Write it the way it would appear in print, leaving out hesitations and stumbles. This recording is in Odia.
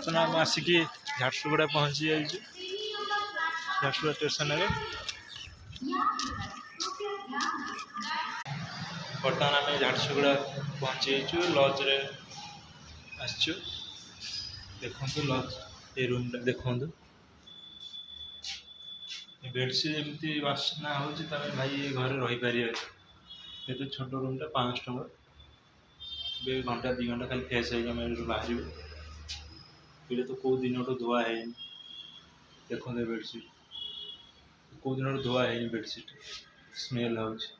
ବର୍ତ୍ତମାନ ଆମେ ଆସିକି ଝାରସୁଗୁଡ଼ା ପହଞ୍ଚି ଯାଇଛୁ। ଝାରସୁଗୁଡ଼ା ଷ୍ଟେସନରେ ବର୍ତ୍ତମାନ ଆମେ ଝାରସୁଗୁଡ଼ା ପହଞ୍ଚି ଯାଇଛୁ। ଲଜ୍ରେ ଆସିଛୁ। ଦେଖନ୍ତୁ ଲଜ୍ ଏ ରୁମ୍ଟା ଦେଖନ୍ତୁ। ବେଡ଼ସିଟ୍ ଏମିତି ବାସ୍ନା ହେଉଛି ତମେ ଭାଇ ଏ ଘରେ ରହିପାରିବେ। ଏତେ ଛୋଟ ରୁମ୍ଟା 500 ଟଙ୍କା। ଏବେ ଘଣ୍ଟା 2 ଘଣ୍ଟା ଖାଲି ଫ୍ରେଶ୍ ହେଇକି ଆମେ ଏଠୁ ବାହାରିବୁ। ଏଇଟା ତ କେଉଁ ଦିନଠୁ ଧୁଆ ହେଇନି। ଦେଖନ୍ତୁ ଏ ବେଡ଼ସିଟ୍ କେଉଁ ଦିନଠୁ ଧୁଆ ହେଇନି। ବେଡ଼ସିଟ୍ ସ୍ମେଲ୍ ହେଉଛି।